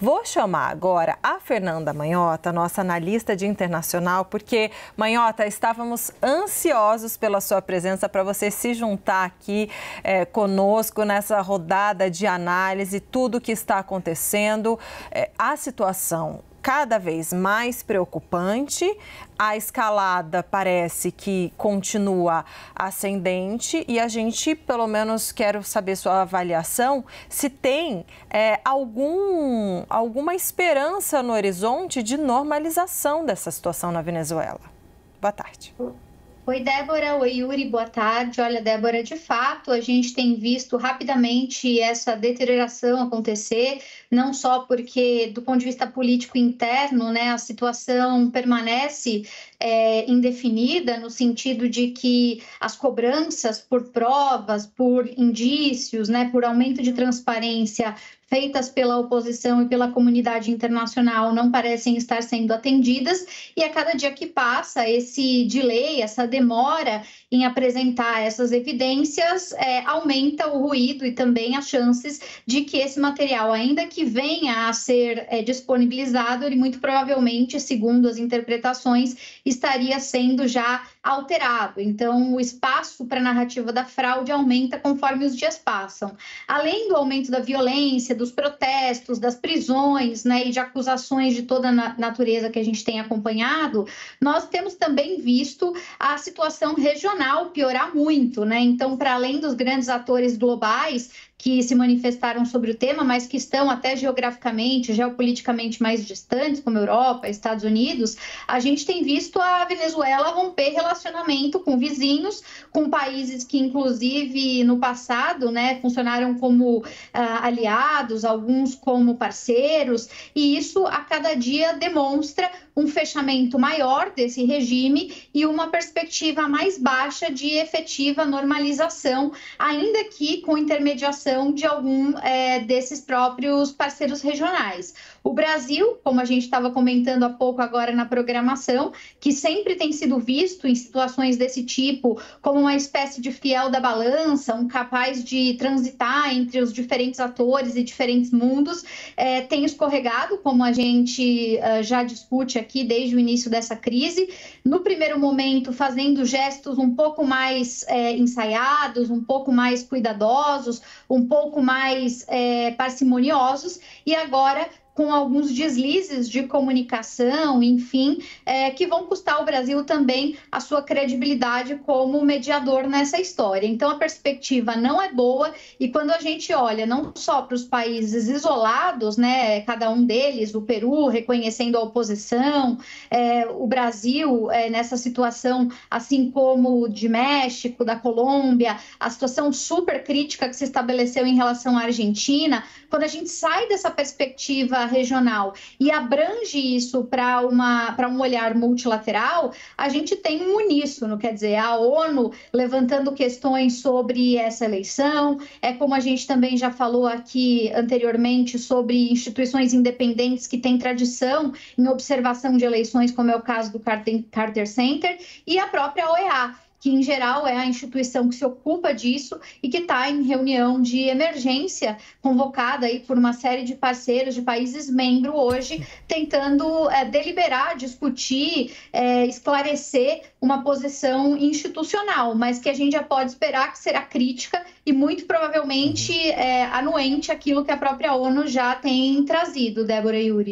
Vou chamar agora a Fernanda Manhota, nossa analista de internacional, porque, Manhota, estávamos ansiosos pela sua presença para você se juntar aqui conosco nessa rodada de análise, tudo o que está acontecendo, a situação cada vez mais preocupante, a escalada parece que continua ascendente e a gente, pelo menos, quero saber sua avaliação, se tem alguma esperança no horizonte de normalização dessa situação na Venezuela. Boa tarde. Oi, Débora. Oi, Yuri. Boa tarde. Olha, Débora, de fato, a gente tem visto rapidamente essa deterioração acontecer, não só porque, do ponto de vista político interno, né, a situação permanece indefinida, no sentido de que as cobranças por provas, por indícios, né, por aumento de transparência feitas pela oposição e pela comunidade internacional não parecem estar sendo atendidas, e a cada dia que passa, esse delay, essa demora em apresentar essas evidências aumenta o ruído e também as chances de que esse material, ainda que venha a ser disponibilizado, ele muito provavelmente, segundo as interpretações, estaria sendo já alterado. Então, o espaço para a narrativa da fraude aumenta conforme os dias passam. Além do aumento da violência, dos protestos, das prisões, né, e de acusações de toda a natureza que a gente tem acompanhado, nós temos também visto a situação regional piorar muito, né? Então, para além dos grandes atores globais que se manifestaram sobre o tema, mas que estão até geograficamente, geopoliticamente mais distantes, como Europa, Estados Unidos, a gente tem visto a Venezuela romper relacionamento com vizinhos, com países que, inclusive, no passado, né, funcionaram como aliados, alguns como parceiros, e isso a cada dia demonstra um fechamento maior desse regime e uma perspectiva mais baixa de efetiva normalização, ainda que com intermediação de algum desses próprios parceiros regionais. O Brasil, como a gente estava comentando há pouco agora na programação, que sempre tem sido visto em situações desse tipo como uma espécie de fiel da balança, um capaz de transitar entre os diferentes atores e diferentes mundos, tem escorregado, como a gente já discute aqui desde o início dessa crise, no primeiro momento fazendo gestos um pouco mais ensaiados, um pouco mais cuidadosos, um pouco mais parcimoniosos, e agora com alguns deslizes de comunicação, enfim, que vão custar ao Brasil também a sua credibilidade como mediador nessa história. Então, a perspectiva não é boa, e quando a gente olha não só para os países isolados, né, cada um deles, o Peru reconhecendo a oposição, o Brasil nessa situação, assim como o de México, da Colômbia, a situação super crítica que se estabeleceu em relação à Argentina, quando a gente sai dessa perspectiva regional e abrange isso para um olhar multilateral, a gente tem um uníssono, quer dizer, a ONU levantando questões sobre essa eleição, como a gente também já falou aqui anteriormente sobre instituições independentes que têm tradição em observação de eleições, como é o caso do Carter Center, e a própria OEA, que em geral é a instituição que se ocupa disso e que está em reunião de emergência, convocada aí por uma série de parceiros de países membros hoje, tentando deliberar, discutir, esclarecer uma posição institucional, mas que a gente já pode esperar que será crítica e muito provavelmente anuente àquilo que a própria ONU já tem trazido, Débora e Yuri.